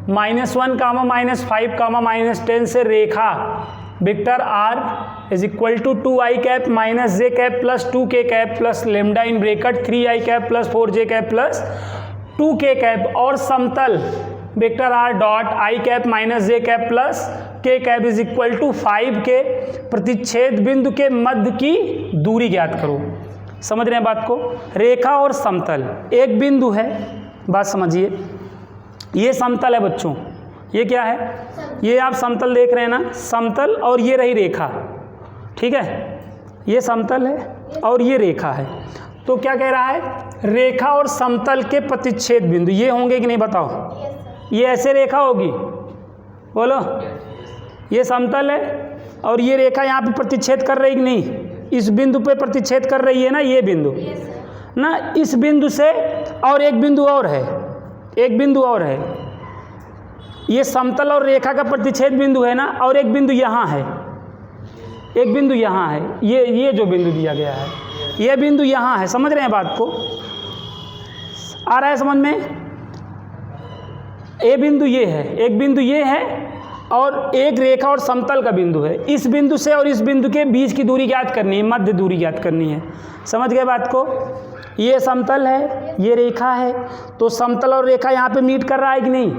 -1, -5, -10 से रेखा vector r is equal to 2i cap minus j cap plus 2k cap plus lambda in bracket 3i cap plus 4j cap plus 2k cap और समतल vector r dot i cap minus j cap plus k cap is equal to 5 के प्रतिच्छेद बिंदु के मध्य की दूरी ज्ञात करो। समझ रहे हैं बात को? रेखा और समतल, एक बिंदु है, बात समझिए, ये समतल है बच्चों, ये क्या है? ये आप समतल देख रहे हैं ना, समतल, और ये रही रेखा, ठीक है, ये समतल है और ये रेखा है। तो क्या कह रहा है? रेखा और समतल के प्रतिच्छेद बिंदु ये होंगे कि नहीं बताओ? ये ऐसे रेखा होगी, बोलो, ये समतल है और ये रेखा यहाँ पे प्रतिच्छेद कर रही कि नहीं? इस बिंदु पे प्रतिच्छेद कर रही है ना, ये बिंदु ना, इस बिंदु से और एक बिंदु और है, एक बिंदु और है, ये समतल और रेखा का प्रतिच्छेद बिंदु है ना, और एक बिंदु यहाँ है, एक बिंदु यहाँ है, ये जो बिंदु दिया गया है, ये बिंदु यहाँ है। समझ रहे हैं बात को? आ रहा है समझ में? ए बिंदु ये है, एक बिंदु ये है और एक रेखा और समतल का बिंदु है। इस बिंदु से और इस बिंदु के बीच की दूरी ज्ञात करनी है, मध्य दूरी ज्ञात करनी है। समझ गए बात को? ये समतल है, ये रेखा है, तो समतल और रेखा यहाँ पे मीट कर रहा है कि नहीं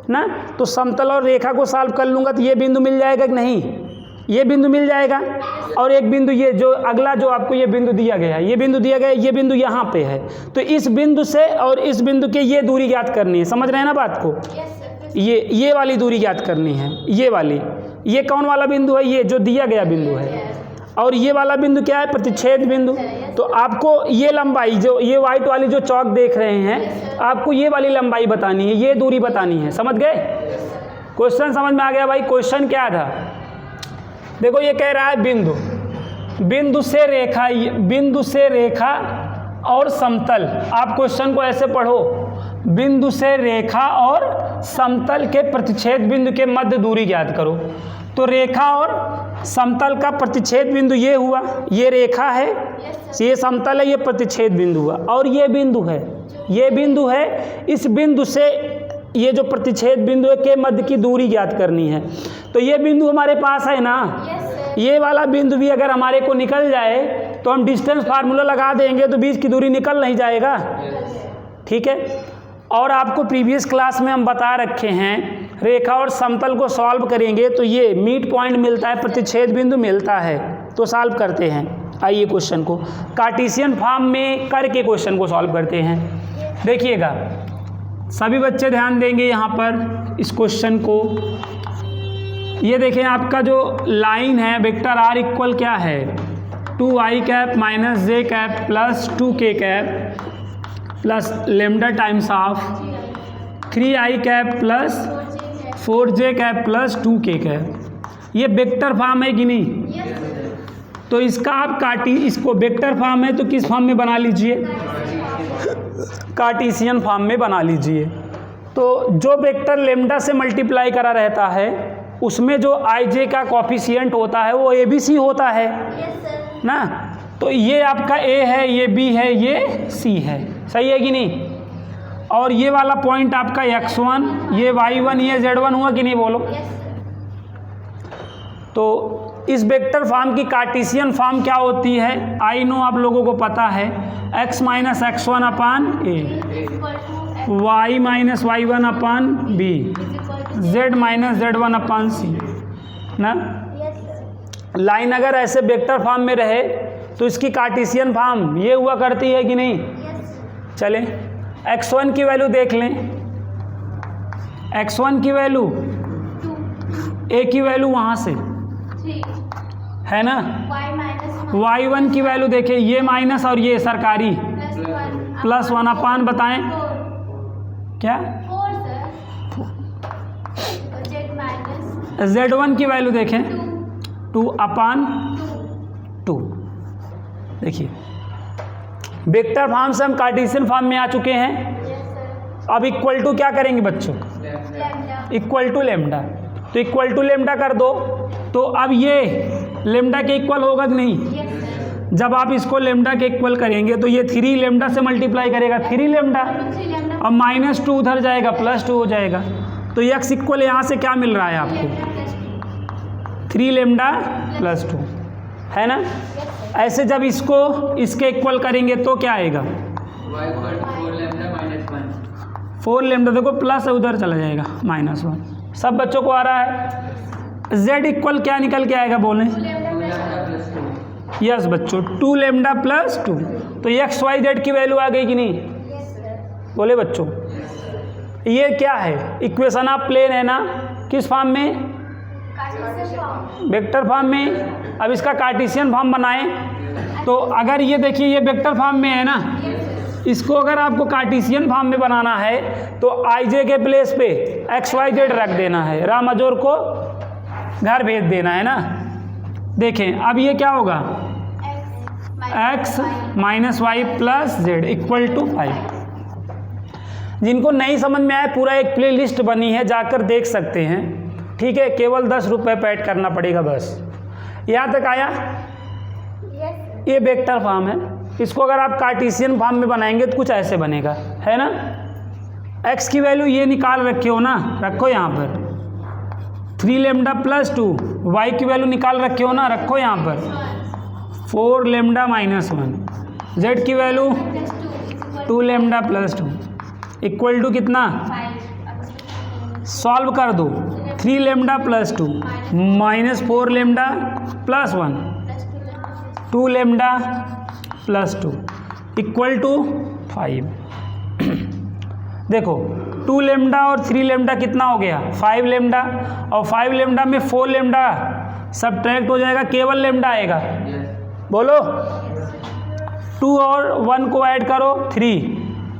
ना? तो समतल और रेखा को सॉल्व कर लूँगा तो ये बिंदु मिल जाएगा कि नहीं? ये बिंदु मिल जाएगा, और एक बिंदु ये जो अगला जो आपको ये बिंदु दिया गया है, ये बिंदु दिया गया है, ये बिंदु यहाँ पे है, तो इस बिंदु से और इस बिंदु के ये दूरी ज्ञात करनी है। समझ रहे हैं ना बात को? ये वाली दूरी ज्ञात करनी है, ये वाली। ये कौन वाला बिंदु है? ये जो दिया गया बिंदु है, और ये वाला बिंदु क्या है? प्रतिच्छेद बिंदु। तो आपको ये लंबाई, जो ये वाइट वाली जो चौक देख रहे हैं, आपको ये वाली लंबाई बतानी है, ये दूरी बतानी है। समझ गए? क्वेश्चन समझ में आ गया भाई? क्वेश्चन क्या था? देखो ये कह रहा है बिंदु, बिंदु से रेखा, बिंदु से रेखा और समतल। आप क्वेश्चन को ऐसे पढ़ो, बिंदु से रेखा और समतल के प्रतिच्छेद बिंदु के मध्य दूरी ज्ञात करो। तो रेखा और समतल का प्रतिच्छेद बिंदु ये हुआ, ये रेखा है, ये समतल है, ये प्रतिच्छेद बिंदु हुआ, और ये बिंदु है, ये बिंदु है। इस बिंदु से ये जो प्रतिच्छेद बिंदु है के मध्य की दूरी ज्ञात करनी है। तो ये बिंदु हमारे पास है ना, ये वाला बिंदु भी अगर हमारे को निकल जाए तो हम डिस्टेंस फार्मूला लगा देंगे तो बीच की दूरी निकल नहीं जाएगा, ठीक है। और आपको प्रीवियस क्लास में हम बता रखे हैं, रेखा और समतल को सॉल्व करेंगे तो ये मीट पॉइंट मिलता है, प्रतिच्छेद बिंदु मिलता है। तो सॉल्व करते हैं, आइए क्वेश्चन को कार्टेशियन फॉर्म में करके क्वेश्चन को सॉल्व करते हैं। देखिएगा सभी बच्चे ध्यान देंगे यहाँ पर इस क्वेश्चन को। ये देखें आपका जो लाइन है वेक्टर आर इक्वल क्या है? 2i cap minus j cap plus 2k cap plus lambda times of 3i cap plus 4j cap plus 2k cap. ये वेक्टर फॉर्म है कि नहीं? तो इसका आप इसको वेक्टर फॉर्म है तो किस फॉर्म में बना लीजिए? कार्टेशियन फॉर्म में बना लीजिए। तो जो वेक्टर लेमडा से मल्टीप्लाई करा रहता है उसमें जो ij का कॉफिशिएंट होता है वो abc होता है ना। तो ये आपका a है, ये b है, ये c है, सही है कि नहीं? और ये वाला पॉइंट आपका x1, ये y1, ये z1 हुआ कि नहीं बोलो? तो इस वेक्टर फॉर्म की कार्टेशियन फॉर्म क्या होती है? आई नो आप लोगों को पता है, x minus x1 upon a, y minus y1 upon b, z minus z1 upon c ना। लाइन अगर ऐसे वेक्टर फॉर्म में रहे तो इसकी कार्टेशियन फॉर्म ये हुआ करती है कि नहीं? चलें x1 की वैल्यू देख लें, x1 की वैल्यू, a की वैल्यू वहाँ से है ना, y1 की वैल्यू देखें, ये माइनस और ये सरकारी प्लस 1 अपान बताएं क्या? z1 की वैल्यू देखें 2 अपान 2। देखिए वेक्टर फॉर्म से हम कार्टेशियन फॉर्म में आ चुके हैं। अब इक्वल टू क्या करेंगे बच्चों? Equal to lambda. तो इक्वल टू लेमडा कर दो, तो अब ये लेमडा के इक्वल होगा कि नहीं? जब आप इसको लेमडा के इक्वल करेंगे तो ये 3 लेमडा से मल्टीप्लाई करेगा 3 लेमडा, अब -2 उधर जाएगा +2 हो जाएगा। तो x इक्वल यहाँ से क्या मिल रहा है आपको 3 लेमडा प्लस 2, है ना। ऐसे जब इसको इसके इक्वल करेंगे तो क्या आएगा 4 लेमडा, देखो प्लस उधर चला जाएगा -1। सब बच्चों को आ रहा है। z इक्वल क्या निकल के आएगा बोले, यस बच्चों 2 लेमडा प्लस 2। तो एक्स वाई जेड की वैल्यू आ गई कि नहीं, बोले बच्चों। ये क्या है, इक्वेशन ऑफ प्लेन है ना, किस फॉर्म में, वेक्टर फॉर्म में। अब इसका कार्टेशियन फॉर्म बनाएं तो अगर ये देखिए ये वेक्टर फॉर्म में है ना, इसको अगर आपको कार्टेशियन फॉर्म में बनाना है तो आई जे के प्लेस पे एक्स वाई जेड रख देना है, राम अजोर को घर भेज देना है ना। देखें अब ये क्या होगा x minus y plus z equal to 5। जिनको नहीं समझ में आया पूरा एक प्ले लिस्ट बनी है, जाकर देख सकते हैं, ठीक है। केवल 10 रुपये पेड करना पड़ेगा बस। यहाँ तक आया, ये वेक्टर फॉर्म है। इसको अगर आप कार्टेशियन फॉर्म में बनाएंगे तो कुछ ऐसे बनेगा, है ना। x की वैल्यू ये निकाल रखे हो ना, रखो यहाँ पर 3 लेमडा प्लस 2, y की वैल्यू निकाल रखे हो ना, रखो यहाँ पर 4 लेमडा माइनस 1, z की value 2 lambda plus 2 equal to कितना, सॉल्व कर दो 3 lambda plus 2 minus 4 lambda plus 1 2 lambda plus 2 equal to 5। देखो 2 लेमडा और 3 लेमडा कितना हो गया 5 लेमडा, और 5 लेमडा में 4 लेमडा सब्ट्रैक्ट हो जाएगा, केवल लेमडा आएगा। बोलो 2 और 1 को ऐड करो 3,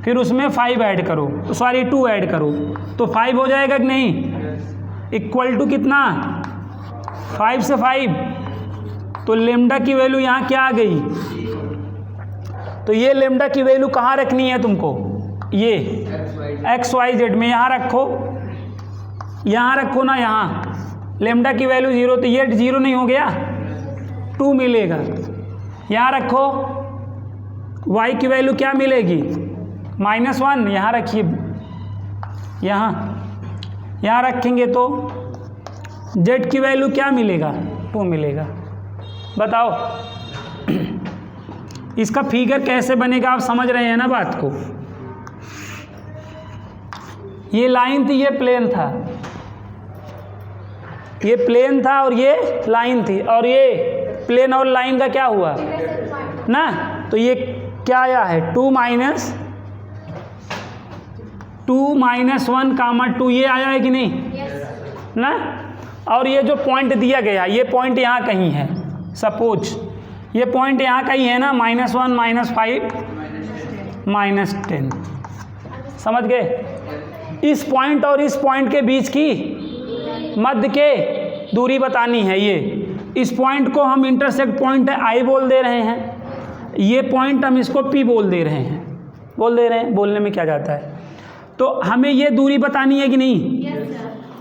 फिर उसमें 5 ऐड करो, सॉरी 2 ऐड करो तो 5 हो जाएगा कि नहीं, इक्वल टू कितना 5 से 5। तो लेमडा की वैल्यू यहाँ क्या आ गई, तो ये लेमडा की वैल्यू कहाँ रखनी है तुमको, ये एक्स वाई जेड में यहाँ रखो, यहाँ रखो ना, यहाँ लेमडा की वैल्यू 0, तो ये 0 नहीं हो गया 2 मिलेगा। यहाँ रखो y की वैल्यू क्या मिलेगी -1, यहाँ रखिए, यहाँ रखेंगे तो z की वैल्यू क्या मिलेगा 2 मिलेगा। बताओ इसका फिगर कैसे बनेगा, आप समझ रहे हैं ना बात को। ये लाइन थी, ये प्लेन था, ये प्लेन था और ये लाइन थी, और ये प्लेन और लाइन का क्या हुआ ना, तो ये क्या आया है 2 माइनस 1 कामा 2, ये आया है कि नहीं ना। और ये जो पॉइंट दिया गया, ये पॉइंट यहाँ कहीं है, सपोज ये पॉइंट यहाँ कहीं है ना, -1 -5 -10, समझ गए। इस पॉइंट और इस पॉइंट के बीच की मध्य के दूरी बतानी है। ये इस पॉइंट को हम इंटरसेक्ट पॉइंट है आई बोल दे रहे हैं, ये पॉइंट हम इसको पी बोल दे रहे हैं, बोलने में क्या जाता है। तो हमें ये दूरी बतानी है कि नहीं,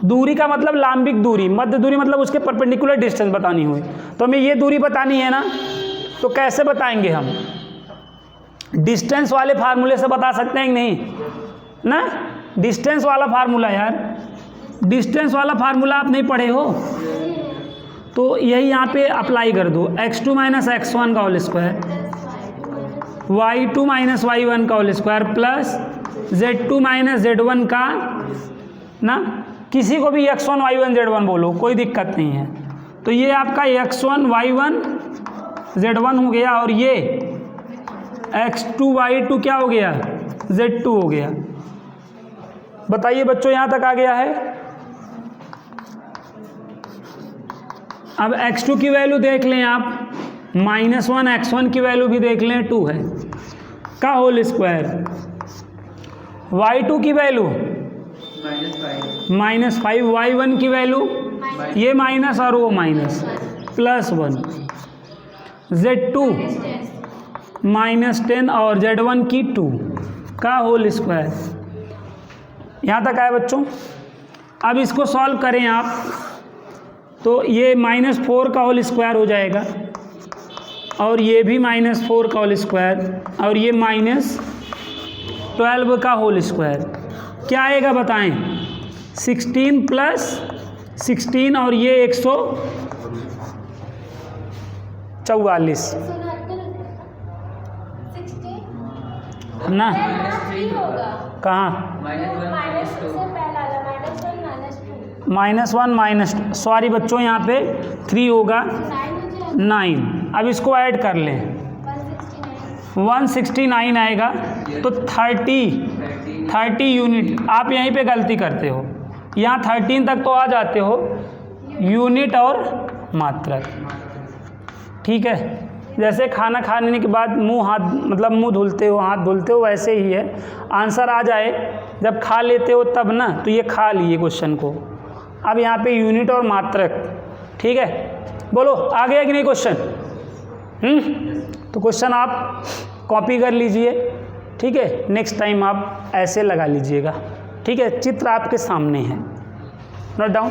दूरी का मतलब लांबिक दूरी, मध्य दूरी मतलब उसके परपेंडिकुलर डिस्टेंस बतानी हुई, तो हमें ये दूरी बतानी है ना। तो कैसे बताएंगे हम, डिस्टेंस वाले फार्मूले से बता सकते हैं कि नहीं ना। डिस्टेंस वाला फार्मूला, यार डिस्टेंस वाला फार्मूला आप नहीं पढ़े हो, तो यही यहाँ पे अप्लाई कर दो, x2 माइनस x1 का whole square, y2 minus y1 का whole square plus z2 minus z1 का ना, किसी को भी x1 y1 z1 बोलो, कोई दिक्कत नहीं है। तो ये आपका x1 y1 z1 हो गया, और ये x2 y2 क्या हो गया z2 हो गया। बताइए बच्चों यहाँ तक आ गया है। अब x2 की वैल्यू देख लें आप, -1 x1 की वैल्यू भी देख लें 2 है का होल स्क्वायर, y2 की वैल्यू -5, y1 की वैल्यू ये माइनस और वो माइनस +1, z2 -10 और z1 की 2 का होल स्क्वायर। यहाँ तक आया बच्चों। अब इसको सॉल्व करें आप, तो ये -4 का होल स्क्वायर हो जाएगा, और ये भी -4 का होल स्क्वायर, और ये -12 का होल स्क्वायर। क्या आएगा बताएं, 16 प्लस 16 और ये 144 ना, कहाँ -1 -2, सॉरी बच्चों यहाँ पे 3 होगा 9। अब इसको ऐड कर लें, 169 आएगा, तो 30 यूनिट। आप यहीं पे गलती करते हो, यहाँ 13 तक तो आ जाते हो, यूनिट और मात्रक। ठीक है, जैसे खाना खाने के बाद मुंह धुलते हो, हाथ धुलते हो, वैसे ही है। आंसर आ जाए जब खा लेते हो तब ना, तो ये खा लिए क्वेश्चन को। अब यहाँ पे यूनिट और मात्रक, ठीक है। बोलो आ गया कि नहीं क्वेश्चन? तो क्वेश्चन आप कॉपी कर लीजिए, ठीक है। नेक्स्ट टाइम आप ऐसे लगा लीजिएगा, ठीक है। चित्र आपके सामने है, नोट डाउन।